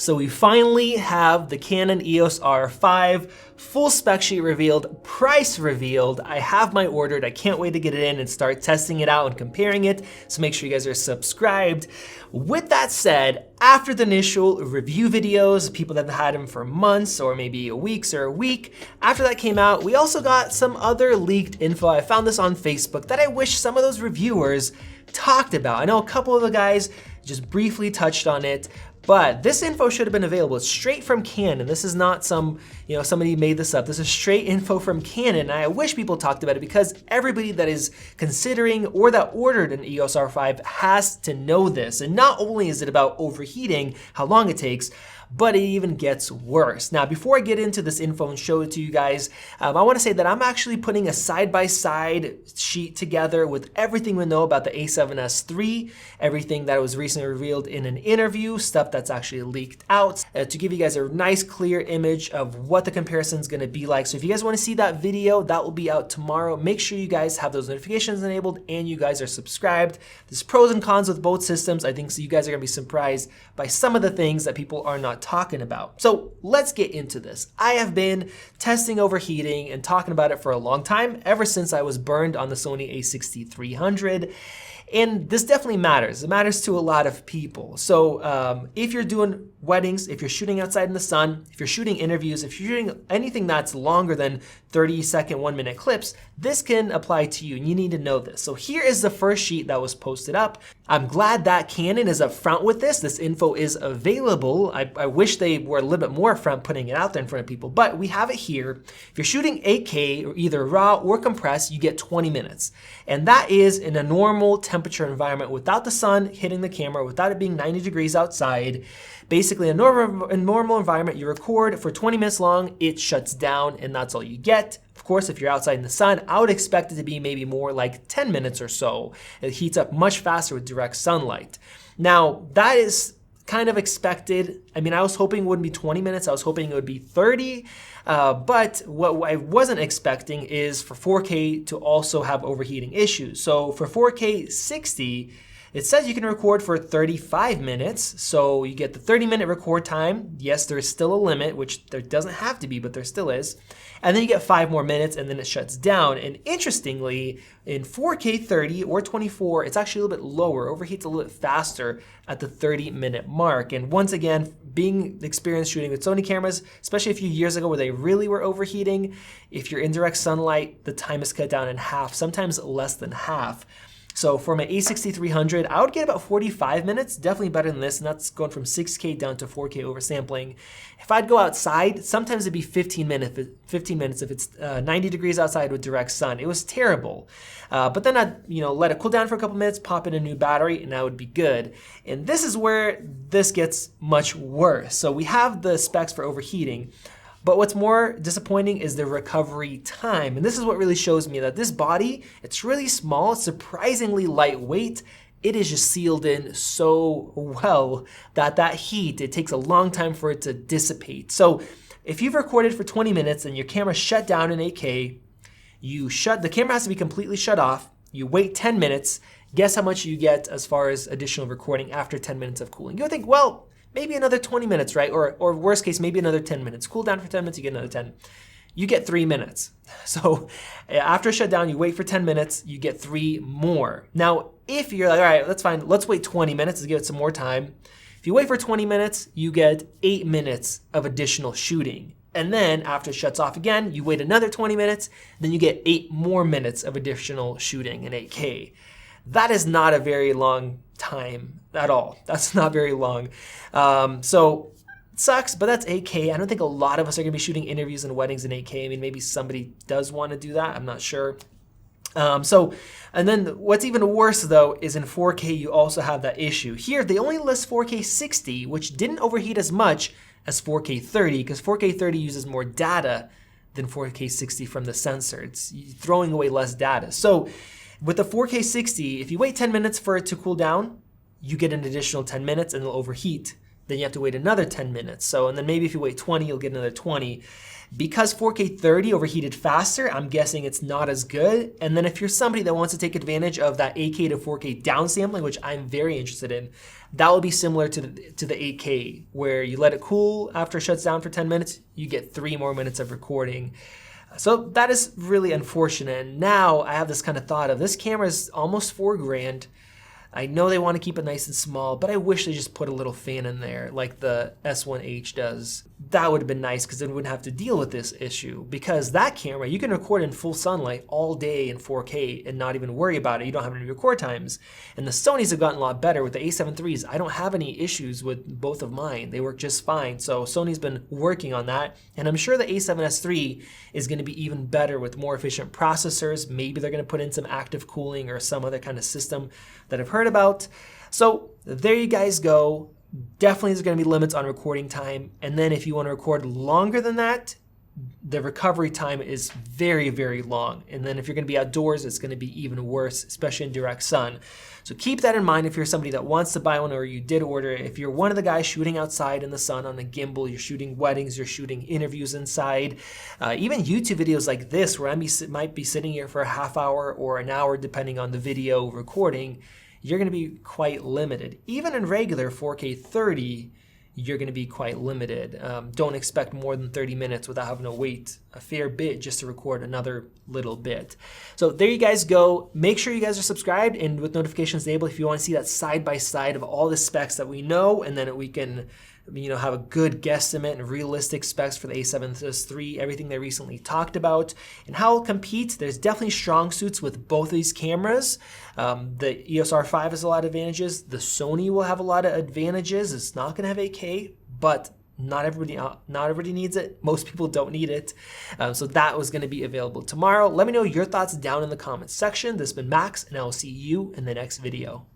So we finally have the Canon EOS R5, full spec sheet revealed, price revealed. I have mine ordered. I can't wait to get it in and start testing it out and comparing it. So make sure you guys are subscribed. With that said, after the initial review videos, people that have had them for months or maybe weeks or a week, after that came out, we also got some other leaked info. I found this on Facebook that I wish some of those reviewers talked about. I know a couple of the guys just briefly touched on it, but this info should have been available. It's straight from Canon. This is not some, somebody made this up. This is straight info from Canon. And I wish people talked about it because everybody that is considering or that ordered an EOS R5 has to know this. And not only is it about overheating, how long it takes, but it even gets worse. Now, before I get into this info and show it to you guys, I want to say that I'm actually putting a side-by-side sheet together with everything we know about the A7S III, everything that was recently revealed in an interview, stuff that's actually leaked out, to give you guys a nice, clear image of what the comparison is going to be like. So if you guys want to see that video, that will be out tomorrow. Make sure you guys have those notifications enabled and you guys are subscribed. There's pros and cons with both systems. I think so you guys are going to be surprised by some of the things that people are not talking about. So let's get into this. I have been testing overheating and talking about it for a long time, ever since I was burned on the Sony a6300. And this definitely matters. It matters to a lot of people. So if you're doing weddings, if you're shooting outside in the sun, if you're shooting interviews, if you're shooting anything that's longer than 30-second, 1-minute clips, this can apply to you and you need to know this. So here is the first sheet that was posted up. I'm glad that Canon is upfront with this. This info is available. I wish they were a little bit more upfront putting it out there in front of people, but we have it here. If you're shooting 8K or either raw or compressed, you get 20 minutes. And that is in a normal temperature environment without the sun hitting the camera, without it being 90 degrees outside. Basically, a normal environment, you record for 20 minutes long, it shuts down, and that's all you get. Of course, if you're outside in the sun, I would expect it to be maybe more like 10 minutes or so. It heats up much faster with direct sunlight. Now, that is kind of expected. I mean, I was hoping it wouldn't be 20 minutes. I was hoping it would be 30. But what I wasn't expecting is for 4K to also have overheating issues. So for 4K 60, it says you can record for 35 minutes, so you get the 30-minute record time. Yes, there is still a limit, which there doesn't have to be, but there still is. And then you get 5 more minutes, and then it shuts down. And interestingly, in 4K 30 or 24, it's actually a little bit lower. Overheats a little bit faster at the 30-minute mark. And once again, being experienced shooting with Sony cameras, especially a few years ago where they really were overheating, if you're in direct sunlight, the time is cut down in half, sometimes less than half. So for my a6300, I would get about 45 minutes, definitely better than this, and that's going from 6K down to 4K oversampling. If I'd go outside, sometimes it'd be 15 minutes if it's 90 degrees outside with direct sun. It was terrible. But then I'd let it cool down for a couple minutes, pop in a new battery, and that would be good. And this is where this gets much worse. So we have the specs for overheating. But what's more disappointing is the recovery time. And this is what really shows me that this body, it's really small, it's surprisingly lightweight. It is just sealed in so well that heat, it takes a long time for it to dissipate. So if you've recorded for 20 minutes and your camera shut down in 8K, the camera has to be completely shut off. You wait 10 minutes. Guess how much you get as far as additional recording after 10 minutes of cooling. You'll think, well, maybe another 20 minutes, right? Or worst case, maybe another 10 minutes. Cool down for 10 minutes, you get another 10. You get 3 minutes. So after shutdown, you wait for 10 minutes, you get 3 more. Now, if you're like, all right, that's fine, let's wait 20 minutes to give it some more time. If you wait for 20 minutes, you get 8 minutes of additional shooting. And then after it shuts off again, you wait another 20 minutes, then you get 8 more minutes of additional shooting in 8K. That is not a very long time at all. That's not very long. So it sucks, but that's 8K. I don't think a lot of us are gonna be shooting interviews and weddings in 8K. I mean, maybe somebody does wanna do that, I'm not sure. And then what's even worse though is in 4K you also have that issue. Here they only list 4K 60, which didn't overheat as much as 4K 30, because 4K 30 uses more data than 4K 60 from the sensor. It's throwing away less data. So with the 4K 60, if you wait 10 minutes for it to cool down, you get an additional 10 minutes and it'll overheat then you have to wait another 10 minutes. So, and then maybe if you wait 20, you'll get another 20. Because 4K 30 overheated faster, I'm guessing it's not as good. And then if you're somebody that wants to take advantage of that 8K to 4K downsampling, which I'm very interested in, that will be similar to the 8K, where you let it cool after it shuts down for 10 minutes, you get 3 more minutes of recording. So that is really unfortunate. And now I have this kind of thought of, this camera is almost $4,000. I know they want to keep it nice and small, but I wish they just put a little fan in there like the S1H does. That would have been nice because then we wouldn't have to deal with this issue. Because that camera, you can record in full sunlight all day in 4K and not even worry about it. You don't have any record times. And the Sonys have gotten a lot better with the A7 IIIs. I don't have any issues with both of mine. They work just fine. So Sony's been working on that. And I'm sure the A7S III is going to be even better with more efficient processors. Maybe they're going to put in some active cooling or some other kind of system that I've heard about. So there you guys go. Definitely there's going to be limits on recording time. And then if you want to record longer than that, the recovery time is very, very long. And then if you're going to be outdoors, it's going to be even worse, especially in direct sun. So keep that in mind if you're somebody that wants to buy one or you did order it. If you're one of the guys shooting outside in the sun on a gimbal, you're shooting weddings, you're shooting interviews inside, even YouTube videos like this where I might be sitting here for a half hour or an hour depending on the video recording, you're going to be quite limited. Even in regular 4K 30, you're going to be quite limited. Don't expect more than 30 minutes without having to wait a fair bit just to record another little bit. So there you guys go. Make sure you guys are subscribed and with notifications enabled if you want to see that side by side of all the specs that we know, and then we can have a good guesstimate and realistic specs for the A7S III, everything they recently talked about, and how it'll compete. There's definitely strong suits with both of these cameras. The EOS R5 has a lot of advantages. The Sony will have a lot of advantages. It's not going to have 8K, but not everybody needs it. Most people don't need it. So that was going to be available tomorrow. Let me know your thoughts down in the comments section. This has been Max, and I will see you in the next video.